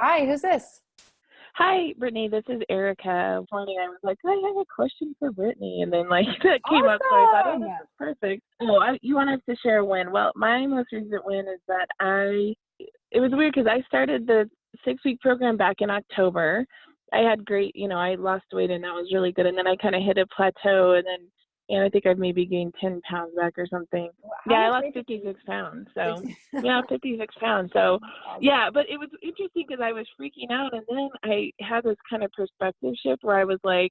Hi, who's this? Hi, Brittany. This is Erica. Morning, I was like, I have a question for Brittany, and then like that came up, so I thought, oh, Awesome. this is perfect. Oh, you want us to share a win? Well, my most recent win is that it was weird because I started the 6-week program back in October. I had great, I lost weight and that was really good, and then I kind of hit a plateau, and I think I've maybe gained 10 pounds back or something. How Yeah, I much lost weight did 56 pounds. you So, lose? yeah, 56 pounds. So, Awesome. yeah, but it was interesting because I was freaking out. And then I had this kind of perspective shift where I was like,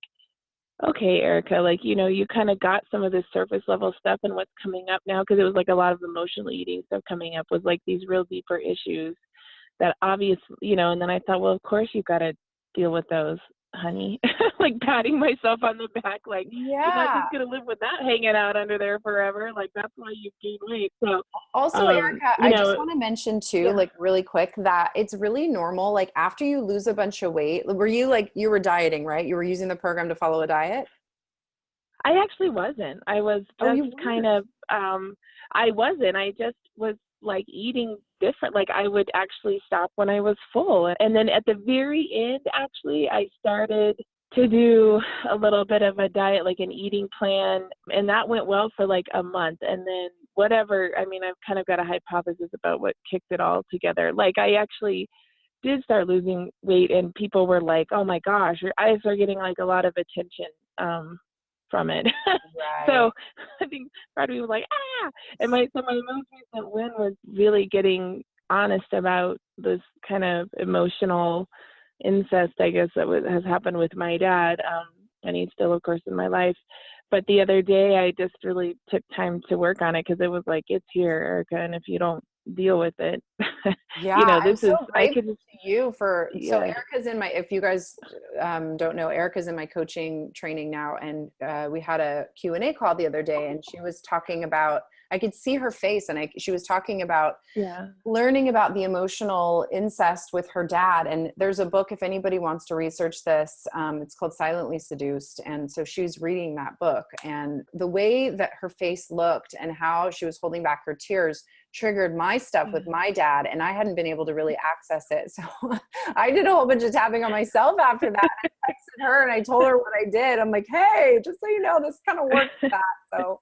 okay, Erica, like, you kind of got some of this surface level stuff, and what's coming up now, because it was like a lot of emotional eating stuff coming up, was like these real deeper issues that obviously, and then I thought, well, of course you got to deal with those, honey. Like patting myself on the back, like you're not Yeah. just gonna live with that hanging out under there forever. Like that's why you've gained weight. So, Also, Erica, I just want to mention too, yeah, like really quick, that it's really normal. Like after you lose a bunch of weight, were you like, you were dieting, right? You were using the program to follow a diet? I actually wasn't. I was Oh, you just kind weren't. of, I wasn't. I just was like eating different. Like I would actually stop when I was full. And then at the very end, actually, I started to do a little bit of a diet, like an eating plan. And that went well for like a month. And then whatever, I mean, I've kind of got a hypothesis about what kicked it all together. Like I actually did start losing weight, and people were like, oh my gosh, your eyes are getting like a lot of attention. From it. Right. So I think part of me was like, And so my most recent win was really getting honest about this kind of emotional incest, I guess, that has happened with my dad. And he's still, of course, in my life. But the other day, I just really took time to work on it because it was like, it's here, Erica, and if you don't deal with it, Yeah, I'm this so is, I grateful could just, to you for, so yeah. Erica's in my, if you guys don't know, Erica's in my coaching training now. And we had a Q&A call the other day, and she was talking about, I could see her face, and she was talking about Yeah. learning about the emotional incest with her dad. And there's a book, if anybody wants to research this, it's called Silently Seduced. And so she's reading that book, and the way that her face looked and how she was holding back her tears triggered my stuff with my dad, and I hadn't been able to really access it. So I did a whole bunch of tapping on myself after that. I texted her and I told her what I did. I'm like, hey, just so you know, this kind of worked for that. So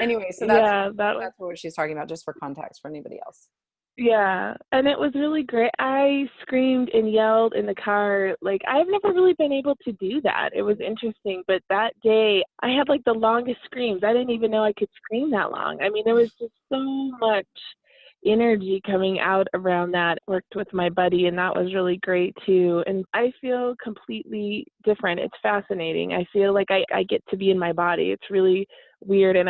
anyway, so that's Yeah, that was, what she's talking about, just for context for anybody else. yeah, and it was really great. I screamed and yelled in the car. Like, I've never really been able to do that. It was interesting, but that day I had like the longest screams. I didn't even know I could scream that long. I mean, there was just so much energy coming out around that. Worked with my buddy, and that was really great too. And I feel completely different. It's fascinating. I feel like I get to be in my body. It's really weird. And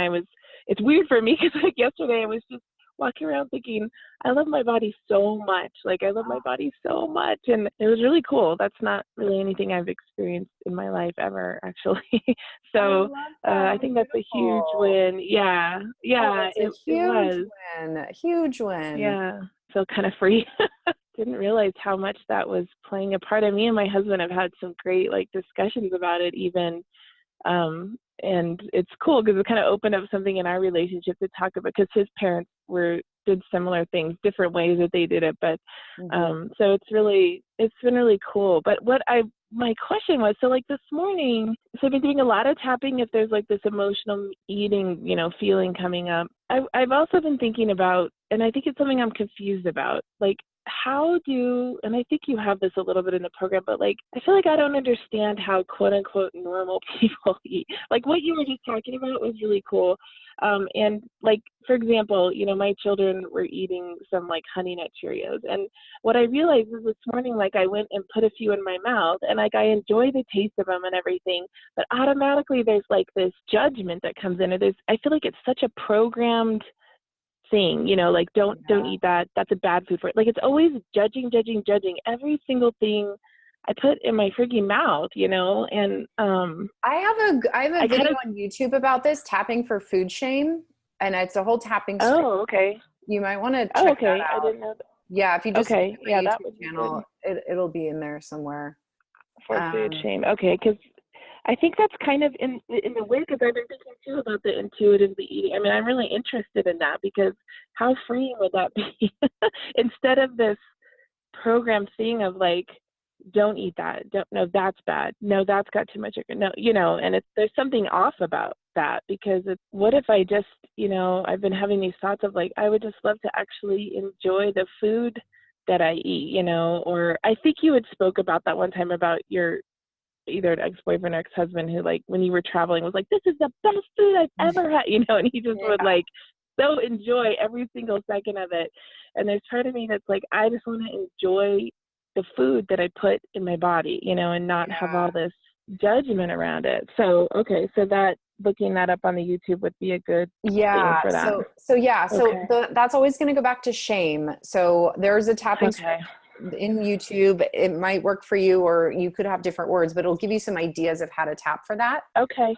it's weird for me because like yesterday I was just walking around thinking, I love my body so much. Like I love my body so much. And it was really cool. That's not really anything I've experienced in my life ever, actually. I So love that. I How think that's a huge beautiful. win. Yeah. Oh, Yeah, that's a it huge was. win. A huge win. Yeah. Feel kind of free. Didn't realize how much that was playing a part. And me and my husband have had some great like discussions about it even. And it's cool because it kind of opened up something in our relationship to talk about, because his parents did similar things, different ways that they did it. But so it's been really cool. But my question was, so like this morning, so I've been doing a lot of tapping if there's like this emotional eating, feeling coming up. I've also been thinking about, and I think it's something I'm confused about, like and I think you have this a little bit in the program, but like, I feel like I don't understand how quote unquote normal people eat. Like what you were just talking about was really cool. And like, for example, my children were eating some like Honey Nut Cheerios. And what I realized is this morning, like I went and put a few in my mouth, and like I enjoy the taste of them and everything, but automatically there's like this judgment that comes in. I feel like it's such a programmed thing, like don't eat that. That's a bad food for it. Like it's always judging every single thing I put in my freaking mouth, and I have a I kind video of, on YouTube about this, tapping for food shame, and it's a whole tapping stream. oh, okay. You might want to Oh, check that okay. I out. didn't know that. Yeah, if you just look Okay. at Yeah, my that YouTube would be channel, good it'll be in there somewhere. for food shame. Okay. Because I think that's kind of in the way, because I've been thinking too about the intuitively eating. I mean, I'm really interested in that, because how freeing would that be instead of this programmed thing of like, don't eat that. No, that's bad. No, that's got too much sugar. No, and there's something off about that, because what if I just, I've been having these thoughts of like, I would just love to actually enjoy the food that I eat, or I think you had spoke about that one time about your either an ex-boyfriend or ex-husband who, like, when you were traveling was like, this is the best food I've ever had, and he just would like so enjoy every single second of it. And there's part of me that's like, I just want to enjoy the food that I put in my body, and not have all this judgment around it. So, okay. So that looking that up on the YouTube would be a good thing for that. That's always going to go back to shame. So there's a tapping script in YouTube. It might work for you, or you could have different words, but it'll give you some ideas of how to tap for that. Okay.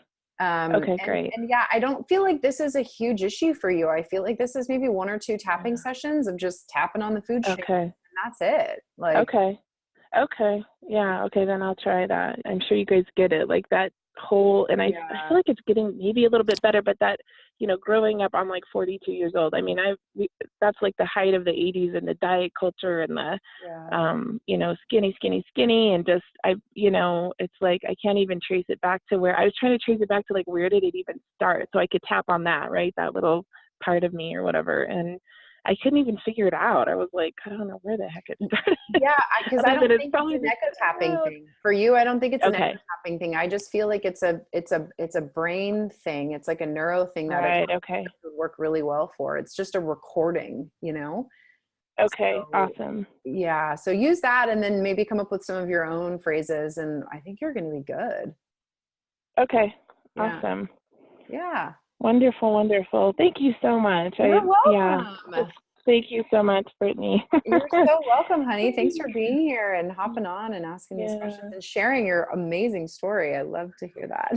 Great. And yeah, I don't feel like this is a huge issue for you. I feel like this is maybe 1 or 2 tapping sessions of just tapping on the food shame, and that's it. Like, okay. Yeah. Okay. Then I'll try that. I'm sure you guys get it. Like that whole, and I feel like it's getting maybe a little bit better, but that, growing up, I'm like 42 years old. I mean, that's like the height of the 80s and the diet culture and the, skinny. And just, it's like, I can't even trace it back to where I was trying to trace it back to, like, where did it even start? So I could tap on that, right? That little part of me or whatever. And I couldn't even figure it out. I was like, I don't know where the heck it started. Yeah, because I don't think it's an echo tapping thing for you. I don't think it's an echo tapping thing. I just feel like it's a brain thing. It's like a neuro thing that would work really well for. It's just a recording, Okay, so, awesome. Yeah, so use that, and then maybe come up with some of your own phrases, and I think you're going to be good. Okay, awesome. Yeah. Wonderful. Thank you so much. You're welcome. Thank you so much, Brittany. You're so welcome, honey. Thanks for being here and hopping on and asking these questions and sharing your amazing story. I love to hear that.